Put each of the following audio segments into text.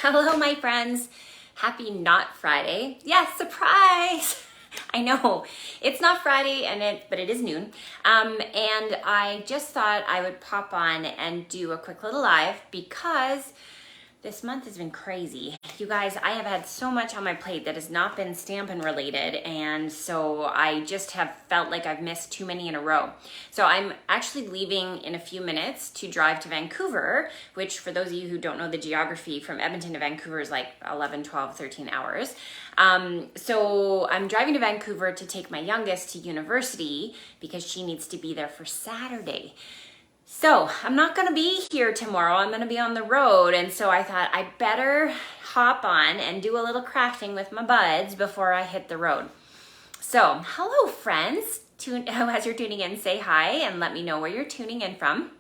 Hello, my friends. Happy not Friday. Yes, surprise. I know it's not Friday but it is noon. And I just thought I would pop on and do a quick little live because this month has been crazy. You guys, I have had so much on my plate that has not been Stampin' related, and so I just have felt like I've missed too many in a row. So I'm actually leaving in a few minutes to drive to Vancouver, which for those of you who don't know the geography, from Edmonton to Vancouver is like 11, 12, 13 hours. So I'm driving to Vancouver to take my youngest to university because she needs to be there for Saturday. So I'm not going to be here tomorrow. I'm going to be on the road. And so I thought I'd better hop on and do a little crafting with my buds before I hit the road. So hello, friends. As you're tuning in, say hi and let me know where you're tuning in from.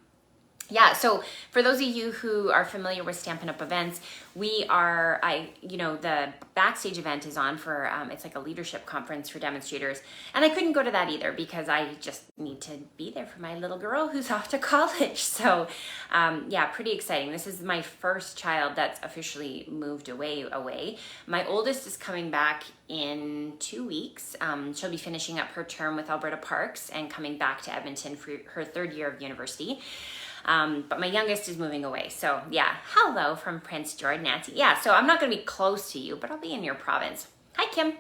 Yeah, so for those of you who are familiar with Stampin' Up! Events, the backstage event is on for, it's like a leadership conference for demonstrators. And I couldn't go to that either because I just need to be there for my little girl who's off to college. So pretty exciting. This is my first child that's officially moved away. My oldest is coming back in 2 weeks. She'll be finishing up her term with Alberta Parks and coming back to Edmonton for her third year of university. But my youngest is moving away. So yeah, hello from Prince George, Nancy. Yeah, so I'm not going to be close to you, but I'll be in your province. Hi, Kim.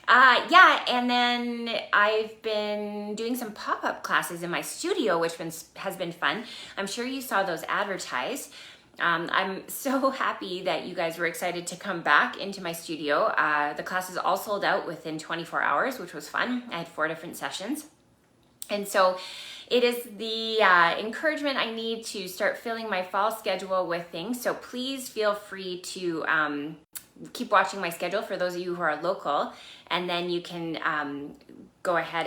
And then I've been doing some pop-up classes in my studio, which has been fun. I'm sure you saw those advertised. I'm so happy that you guys were excited to come back into my studio. The classes all sold out within 24 hours, which was fun. I had 4 different sessions. And so it is the encouragement I need to start filling my fall schedule with things. So please feel free to keep watching my schedule for those of you who are local. And then you can go ahead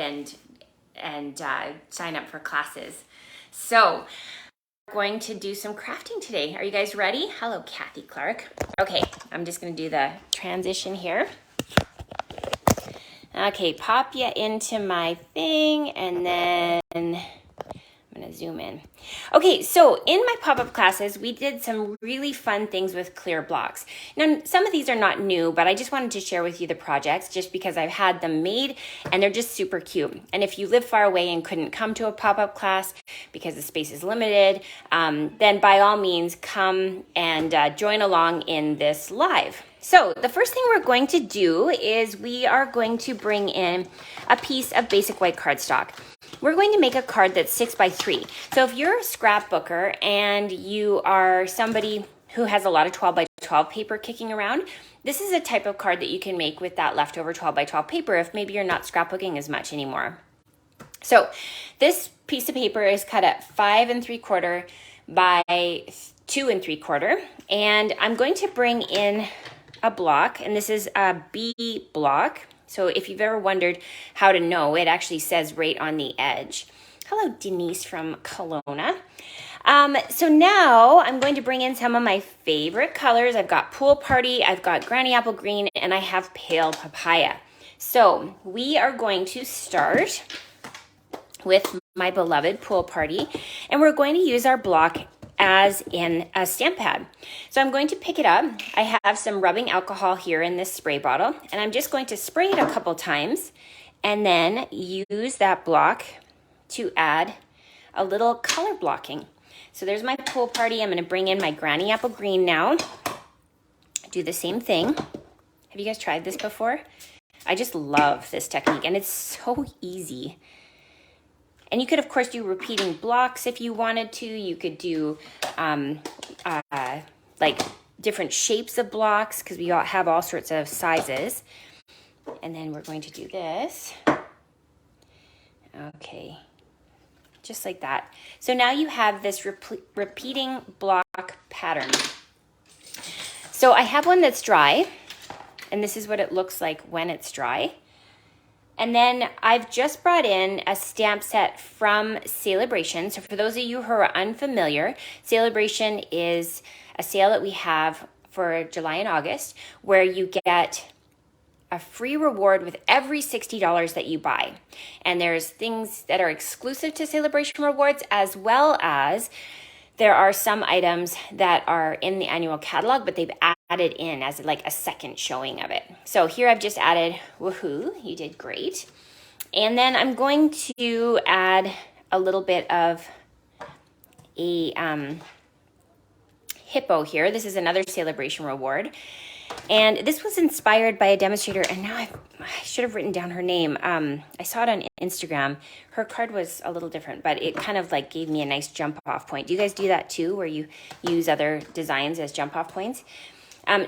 and sign up for classes. So we're going to do some crafting today. Are you guys ready? Hello, Kathy Clark. Okay, I'm just going to do the transition here. Okay, pop you into my thing, and then I'm going to zoom in. Okay, so in my pop-up classes, we did some really fun things with clear blocks. Now, some of these are not new, but I just wanted to share with you the projects just because I've had them made, and they're just super cute. And if you live far away and couldn't come to a pop-up class because the space is limited, then by all means, come and join along in this live. So the first thing we're going to do is we are going to bring in a piece of basic white cardstock. We're going to make a card that's 6x3. So if you're a scrapbooker and you are somebody who has a lot of 12x12 paper kicking around, this is a type of card that you can make with that leftover 12x12 paper if maybe you're not scrapbooking as much anymore. So this piece of paper is cut at 5 3/4 by 2 3/4, and I'm going to bring in a block, and this is a B block. So if you've ever wondered how to know, it actually says right on the edge. Hello, Denise from Kelowna. So now I'm going to bring in some of my favorite colors. I've got Pool Party, I've got Granny Apple Green, and I have Pale Papaya. So we are going to start with my beloved Pool Party, and we're going to use our block as in a stamp pad. So I'm going to pick it up. I have some rubbing alcohol here in this spray bottle, and I'm just going to spray it a couple times and then use that block to add a little color blocking. So there's my Pool Party. I'm going to bring in my Granny Apple Green now. Do the same thing. Have you guys tried this before? I just love this technique, and it's so easy. And you could, of course, do repeating blocks if you wanted to. You could do like different shapes of blocks because we all have all sorts of sizes. And then we're going to do this. Okay, just like that. So now you have this repeating block pattern. So I have one that's dry, and this is what it looks like when it's dry. And then I've just brought in a stamp set from Celebration. So for those of you who are unfamiliar, Celebration is a sale that we have for July and August where you get a free reward with every $60 that you buy. And there's things that are exclusive to Celebration Rewards, as well as there are some items that are in the annual catalog, but they've added in as like a second showing of it. So here I've just added, woohoo, you did great. And then I'm going to add a little bit of a Hippo here. This is another celebration reward. And this was inspired by a demonstrator, and now I should have written down her name. I saw it on Instagram. Her card was a little different, but it kind of like gave me a nice jump off point. Do you guys do that too, where you use other designs as jump off points?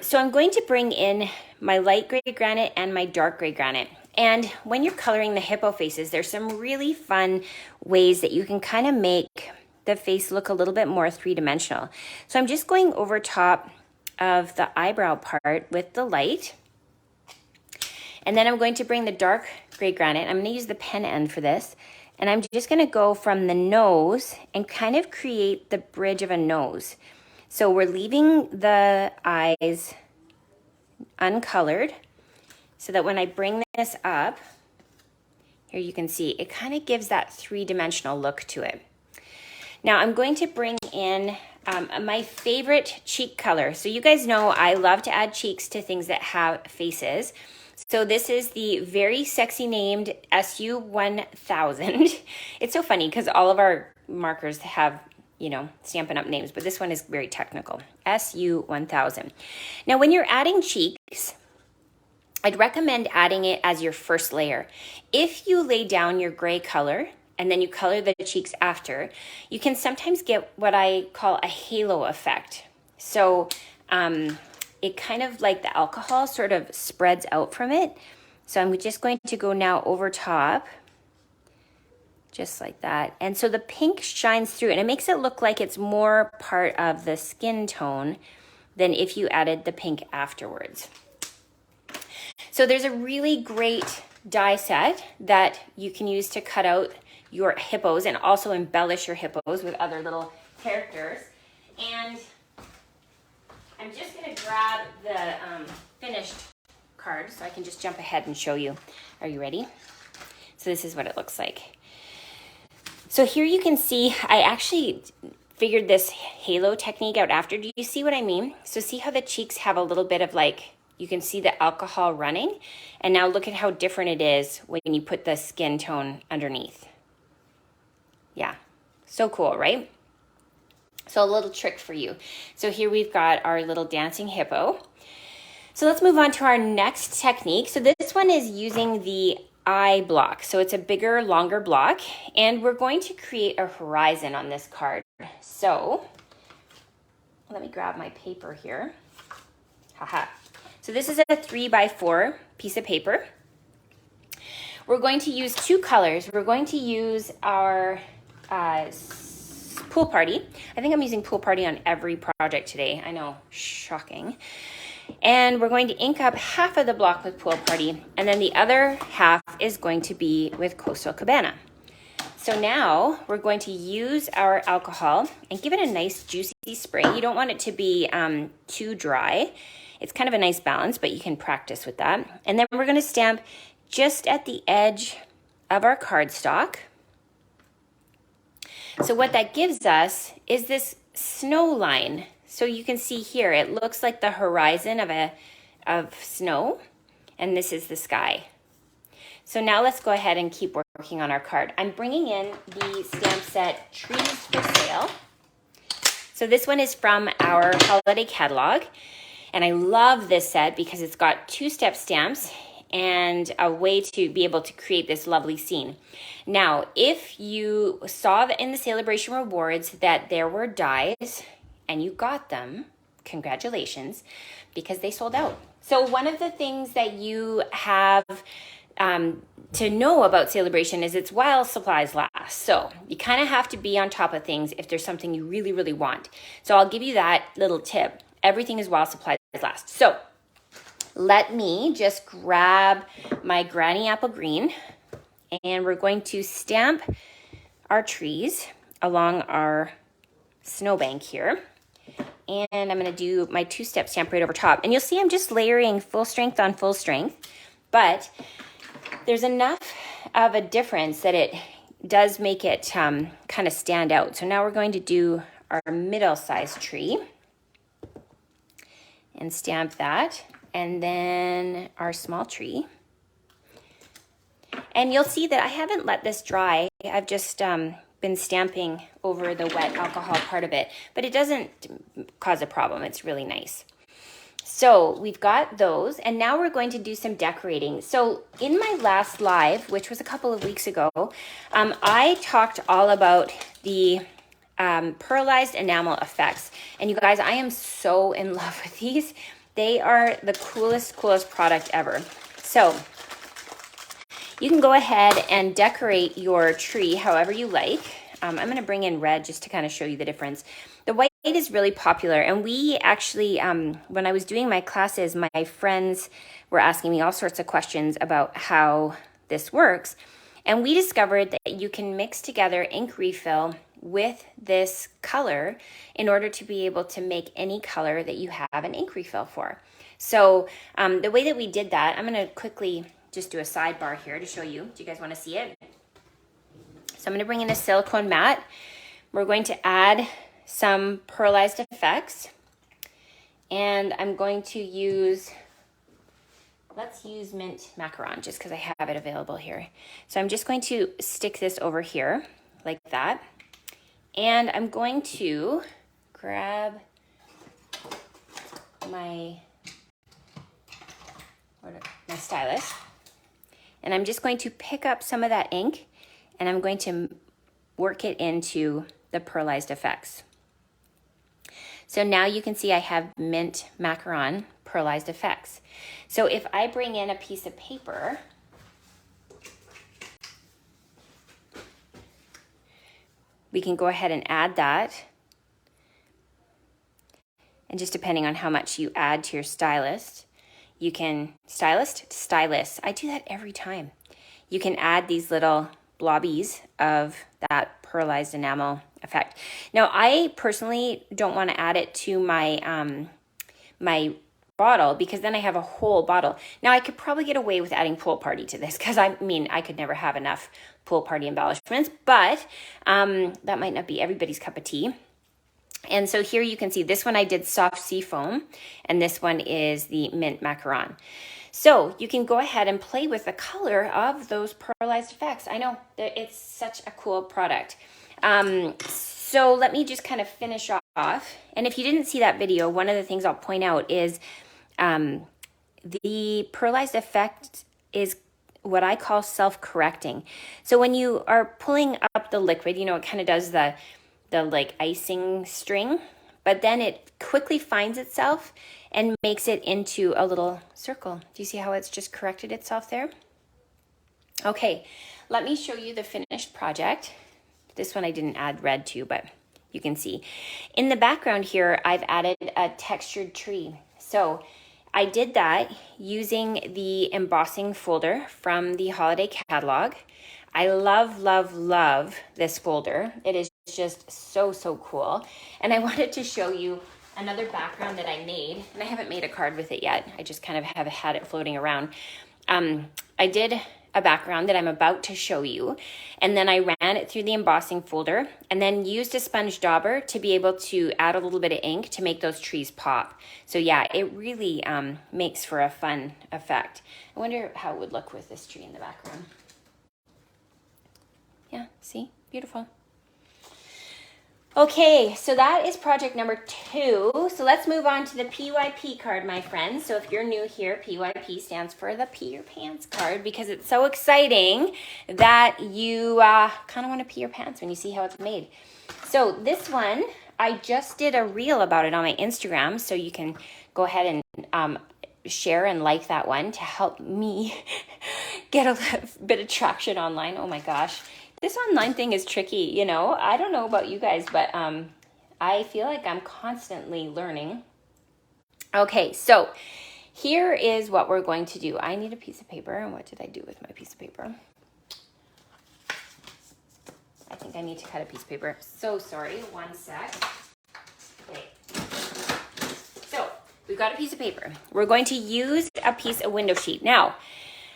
So I'm going to bring in my light gray granite and my dark gray granite. And when you're coloring the hippo faces, there's some really fun ways that you can kind of make the face look a little bit more three-dimensional. So I'm just going over top of the eyebrow part with the light. And then I'm going to bring the dark gray granite. I'm going to use the pen end for this. And I'm just going to go from the nose and kind of create the bridge of a nose. So we're leaving the eyes uncolored so that when I bring this up, here you can see, it kind of gives that three-dimensional look to it. Now I'm going to bring in my favorite cheek color. So you guys know I love to add cheeks to things that have faces. So this is the very sexy named SU1000. It's so funny because all of our markers have, you know, Stampin' Up! Names, but this one is very technical, SU1000. Now when you're adding cheeks, I'd recommend adding it as your first layer. If you lay down your gray color, and then you color the cheeks after, you can sometimes get what I call a halo effect. So it kind of like the alcohol sort of spreads out from it. So I'm just going to go now over top, just like that. And so the pink shines through and it makes it look like it's more part of the skin tone than if you added the pink afterwards. So there's a really great die set that you can use to cut out your hippos and also embellish your hippos with other little characters. And I'm just going to grab the finished card so I can just jump ahead and show you. Are you ready? So this is what it looks like. So here you can see I actually figured this halo technique out after. Do you see what I mean? So see how the cheeks have a little bit of like, you can see the alcohol running. And now look at how different it is when you put the skin tone underneath. Yeah, so cool, right? So a little trick for you. So here we've got our little dancing hippo. So let's move on to our next technique. So this one is using the eye block. So it's a bigger, longer block, and we're going to create a horizon on this card. So let me grab my paper here. Haha. So this is a 3x4 piece of paper. We're going to use two colors. We're going to use our pool party. I think I'm using pool party on every project today. I know, shocking. And we're going to ink up half of the block with pool party, and then the other half is going to be with Coastal Cabana. So now we're going to use our alcohol and give it a nice juicy spray. You don't want it to be too dry. It's kind of a nice balance, but you can practice with that. And then we're going to stamp just at the edge of our cardstock. So what that gives us is this snow line. So you can see here, it looks like the horizon of snow, and this is the sky. So now let's go ahead and keep working on our card. I'm bringing in the stamp set Trees for Sale. So this one is from our holiday catalog, and I love this set because it's got two-step stamps and a way to be able to create this lovely scene. Now, if you saw that in the celebration rewards that there were dies and you got them, congratulations, because they sold out. So one of the things that you have to know about celebration is it's while supplies last. So you kind of have to be on top of things if there's something you really, really want. So I'll give you that little tip. Everything is while supplies last. So let me just grab my Granny Apple Green, and we're going to stamp our trees along our snowbank here. And I'm going to do my two-step stamp right over top. And you'll see I'm just layering full strength on full strength, but there's enough of a difference that it does make it kind of stand out. So now we're going to do our middle-sized tree. and stamp that. And then our small tree. And you'll see that I haven't let this dry. I've just been stamping over the wet alcohol part of it, but it doesn't cause a problem. It's really nice. So we've got those, and now we're going to do some decorating. So in my last live, which was a couple of weeks ago, I talked all about the pearlized enamel effects. And you guys, I am so in love with these. They are the coolest product ever. So you can go ahead and decorate your tree however you like. I'm going to bring in red just to kind of show you the difference. The white is really popular, and we actually, when I was doing my classes, my friends were asking me all sorts of questions about how this works, and we discovered that you can mix together ink refill with this color in order to be able to make any color that you have an ink refill for. So the way that we did that, I'm going to quickly just do a sidebar here to show you. Do you guys want to see it? So I'm going to bring in a silicone mat. We're going to add some pearlized effects, and I'm going to use, let's use mint macaron just because I have it available here. So I'm just going to stick this over here like that, and I'm going to grab my stylus, and I'm just going to pick up some of that ink, and I'm going to work it into the pearlized effects. So now you can see I have mint macaron pearlized effects. So if I bring in a piece of paper, we can go ahead and add that. And just depending on how much you add to your stylus, you can, stylus. I do that every time. You can add these little blobbies of that pearlized enamel effect. Now, I personally don't want to add it to my my bottle because then I have a whole bottle. Now, I could probably get away with adding pool party to this because I mean, I could never have enough pool party embellishments, but that might not be everybody's cup of tea. And so here you can see this one I did soft sea foam, and this one is the mint macaron. So you can go ahead and play with the color of those pearlized effects. I know that it's such a cool product. So let me just kind of finish off. And if you didn't see that video, one of the things I'll point out is the pearlized effect is what I call self-correcting. So when you are pulling up the liquid, you know, it kind of does the like icing string, but then it quickly finds itself and makes it into a little circle. Do you see how it's just corrected itself there? Okay, let me show you the finished project. This one I didn't add red to, but you can see. In the background here, I've added a textured tree. So I did that using the embossing folder from the holiday catalog. I love this folder. It is just so cool. And I wanted to show you another background that I made, and I haven't made a card with it yet. I just kind of have had it floating around. I did a background that I'm about to show you, and then I ran it through the embossing folder and then used a sponge dauber to be able to add a little bit of ink to make those trees pop. So yeah, it really makes for a fun effect. I wonder how it would look with this tree in the background. Yeah, see? Beautiful. Okay, so that is project number 2. So let's move on to the PYP card, my friends. So if you're new here, PYP stands for the Pee Your Pants card because it's so exciting that you kind of want to pee your pants when you see how it's made. So this one, I just did a reel about it on my Instagram, so you can go ahead and share and like that one to help me get a bit of traction online. Oh my gosh. This online thing is tricky, you know. I don't know about you guys, but I feel like I'm constantly learning. Okay, so here is what we're going to do. I need a piece of paper, and what did I do with my piece of paper? I think I need to cut a piece of paper. So sorry, one sec. Okay. So we've got a piece of paper. We're going to use a piece of window sheet. Now,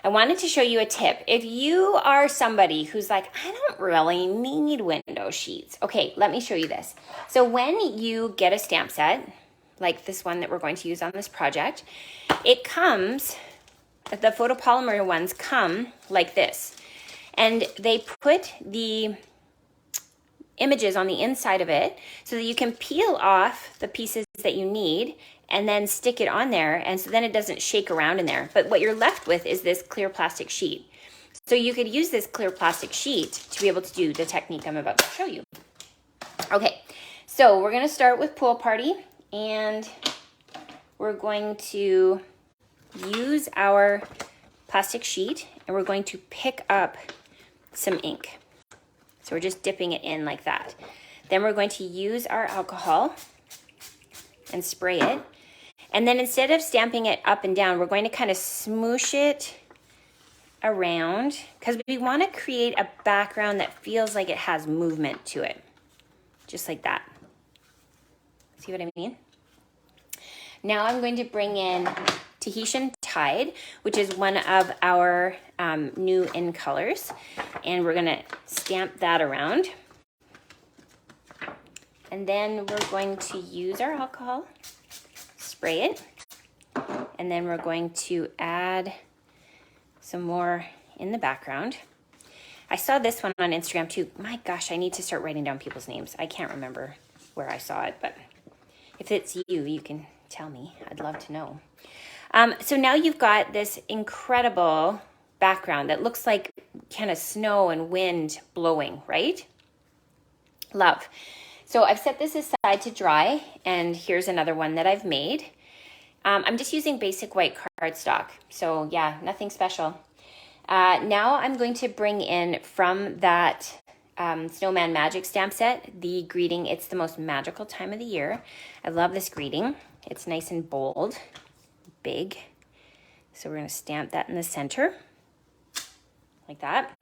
I wanted to show you a tip. If you are somebody who's like, I don't really need window sheets. Okay, let me show you this. So when you get a stamp set, like this one that we're going to use on this project, it comes, the photopolymer ones come like this. And they put the images on the inside of it so that you can peel off the pieces that you need and then stick it on there, and so then it doesn't shake around in there. But what you're left with is this clear plastic sheet. So you could use this clear plastic sheet to be able to do the technique I'm about to show you. Okay, so we're gonna start with Pool Party, and we're going to use our plastic sheet and we're going to pick up some ink. So we're just dipping it in like that. Then we're going to use our alcohol and spray it. And then instead of stamping it up and down, we're going to kind of smoosh it around because we want to create a background that feels like it has movement to it. Just like that. See what I mean? Now I'm going to bring in Tahitian Tide, which is one of our new in colors. And we're going to stamp that around. And then we're going to use our alcohol, spray it, and then we're going to add some more in the background. I saw this one on Instagram too. My gosh, I need to start writing down people's names. I can't remember where I saw it, but if it's you, you can tell me. I'd love to know. So now you've got this incredible background that looks like kind of snow and wind blowing, right? Love. So I've set this aside to dry, and here's another one that I've made. I'm just using basic white cardstock, so yeah, nothing special. Now I'm going to bring in from that Snowman Magic stamp set, the greeting, "It's the most magical time of the year." I love this greeting. It's nice and bold, big. So we're going to stamp that in the center, like that.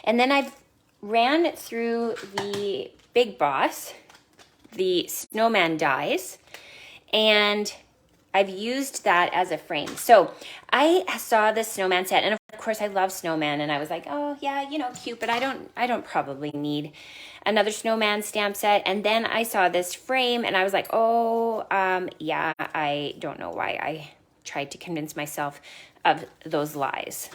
And then I've ran through the Big Boss, the snowman dies, and I've used that as a frame. So I saw the snowman set, and of course I love snowman, and I was like, oh yeah, you know, cute, but I don't probably need another snowman stamp set. And then I saw this frame, and I was like, oh, yeah, I don't know why I tried to convince myself of those lies.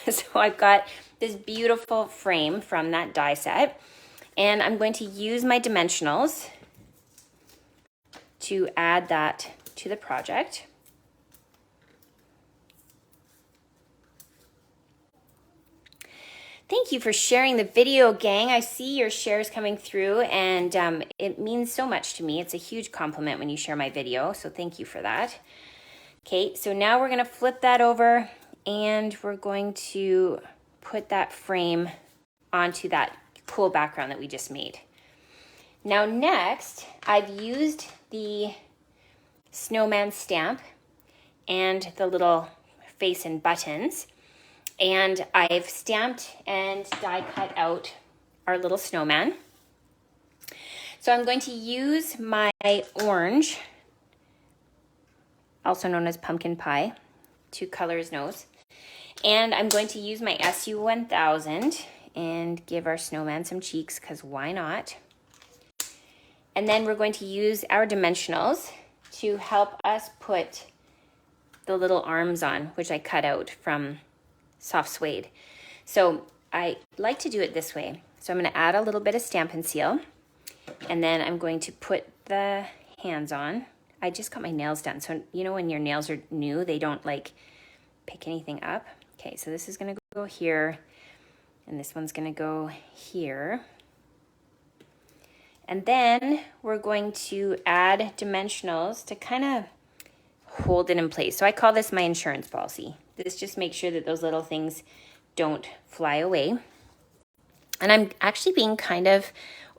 So I've got this beautiful frame from that die set, and I'm going to use my dimensionals to add that to the project. Thank you for sharing the video, gang. I see your shares coming through, and it means so much to me. It's a huge compliment when you share my video, so thank you for that. Okay, so now we're gonna flip that over, and we're going to put that frame onto that cool background that we just made. Now next, I've used the snowman stamp and the little face and buttons, and I've stamped and die cut out our little snowman. So I'm going to use my orange, also known as pumpkin pie, to color his nose. And I'm going to use my SU-1000 and give our snowman some cheeks, because why not? And then we're going to use our dimensionals to help us put the little arms on, which I cut out from soft suede. So I like to do it this way. So I'm going to add a little bit of Stampin' Seal, and then I'm going to put the hands on. I just got my nails done, so you know when your nails are new, they don't like pick anything up. Okay, so this is going to go here, and this one's going to go here. And then we're going to add dimensionals to kind of hold it in place. So I call this my insurance policy. This just makes sure that those little things don't fly away. And I'm actually being kind of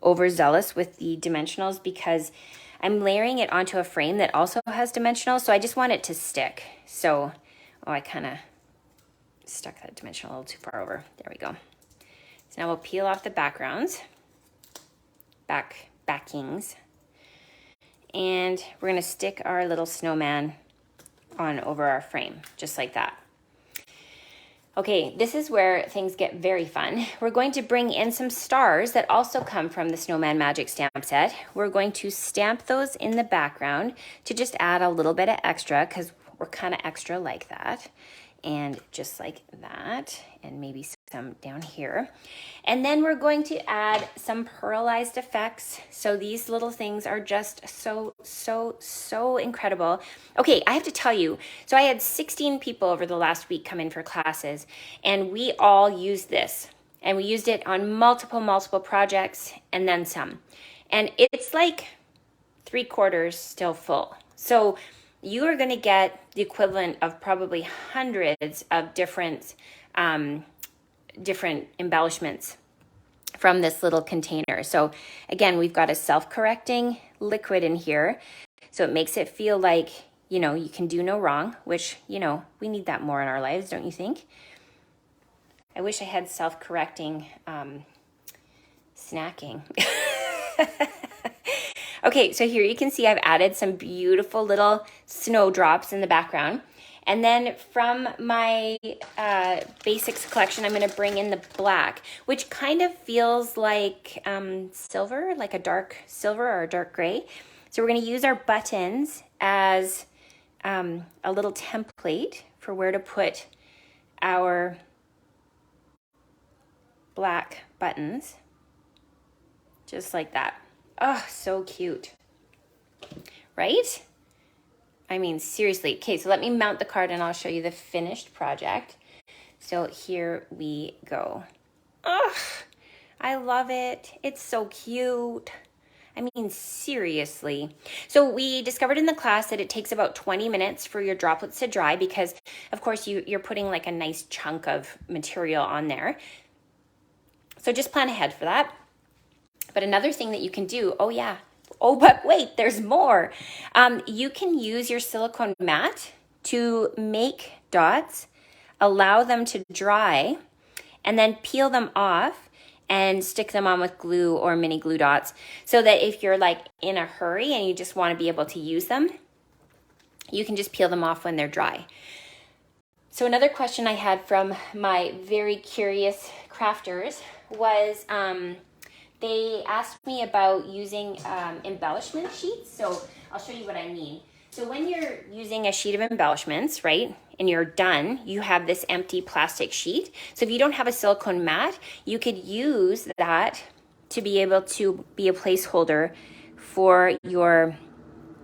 overzealous with the dimensionals because I'm layering it onto a frame that also has dimensionals, so I just want it to stick. So, oh, I kind of stuck that dimensional a little too far over. There we go. So now we'll peel off the backgrounds, backings, and we're gonna stick our little snowman on over our frame, just like that. Okay, this is where things get very fun. We're going to bring in some stars that also come from the Snowman Magic stamp set. We're going to stamp those in the background to just add a little bit of extra because we're kind of extra like that. And just like that, and maybe some down here. And then we're going to add some pearlized effects. So these little things are just so incredible. Okay, I have to tell you, so I had 16 people over the last week come in for classes, and we all used this. And we used it on multiple projects and then some. And it's like 3/4 still full. So you are going to get the equivalent of probably hundreds of different embellishments from this little container. So again, we've got a self-correcting liquid in here. So it makes it feel like, you know, you can do no wrong, which, you know, we need that more in our lives, don't you think? I wish I had self-correcting snacking. Okay, so here you can see I've added some beautiful little snowdrops in the background. And then from my basics collection, I'm going to bring in the black, which kind of feels like silver, like a dark silver or a dark gray. So we're going to use our buttons as a little template for where to put our black buttons, just like that. Oh, so cute, right? I mean, seriously. Okay, so let me mount the card and I'll show you the finished project. So here we go. Ugh, I love it. It's so cute. I mean, seriously. So we discovered in the class that it takes about 20 minutes for your droplets to dry because, of course, you're putting like a nice chunk of material on there. So just plan ahead for that. But another thing that you can do, but wait, there's more. You can use your silicone mat to make dots, allow them to dry, and then peel them off and stick them on with glue or mini glue dots so that if you're like in a hurry and you just want to be able to use them, you can just peel them off when they're dry. So another question I had from my very curious crafters was, they asked me about using embellishment sheets. So I'll show you what I mean. So when you're using a sheet of embellishments, right, and you're done, you have this empty plastic sheet. So if you don't have a silicone mat, you could use that to be able to be a placeholder for your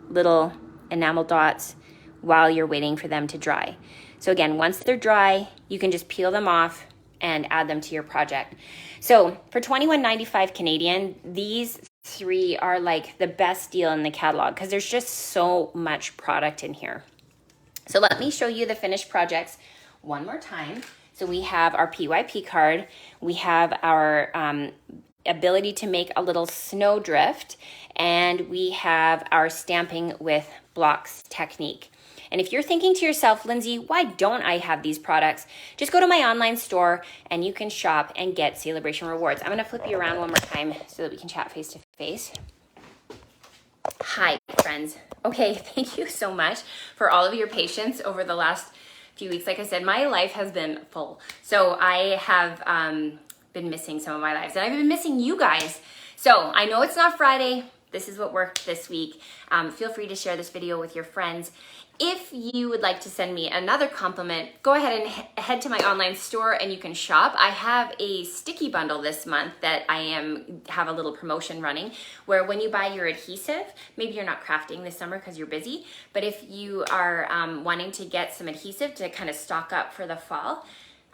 little enamel dots while you're waiting for them to dry. So again, once they're dry, you can just peel them off and add them to your project. So for $21.95 Canadian, these three are like the best deal in the catalog because there's just so much product in here. So let me show you the finished projects one more time. So we have our PYP card, we have our ability to make a little snowdrift, and we have our stamping with blocks technique. And if you're thinking to yourself, Lindsay, why don't I have these products? Just go to my online store and you can shop and get Celebration rewards. I'm gonna flip you around one more time so that we can chat face to face. Hi, friends. Okay, thank you so much for all of your patience over the last few weeks. Like I said, my life has been full. So I have been missing some of my lives and I've been missing you guys. So I know it's not Friday. This is what worked this week. Feel free to share this video with your friends. If you would like to send me another compliment, go ahead and head to my online store and you can shop. I have a sticky bundle this month that have a little promotion running where when you buy your adhesive, maybe you're not crafting this summer because you're busy, but if you are wanting to get some adhesive to kind of stock up for the fall,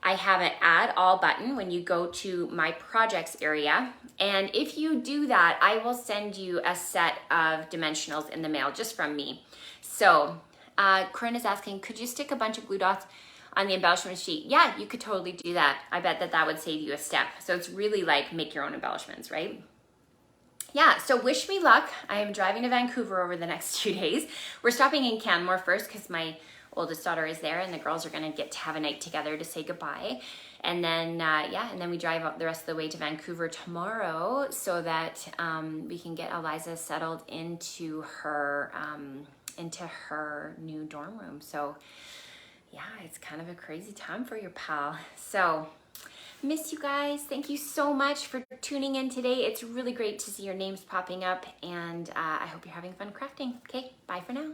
I have an add all button when you go to my projects area. And if you do that, I will send you a set of dimensionals in the mail just from me. So Corinne is asking, could you stick a bunch of glue dots on the embellishment sheet? Yeah, you could totally do that. I bet that would save you a step. So it's really like make your own embellishments, right? Yeah, so wish me luck. I am driving to Vancouver over the next 2 days. We're stopping in Canmore first because my oldest daughter is there and the girls are gonna get to have a night together to say goodbye. And then, and then we drive up the rest of the way to Vancouver tomorrow so that we can get Eliza settled into her new dorm room. So yeah, it's kind of a crazy time for your pal. So, miss you guys. Thank you so much for tuning in today. It's really great to see your names popping up, and I hope you're having fun crafting. Okay, bye for now.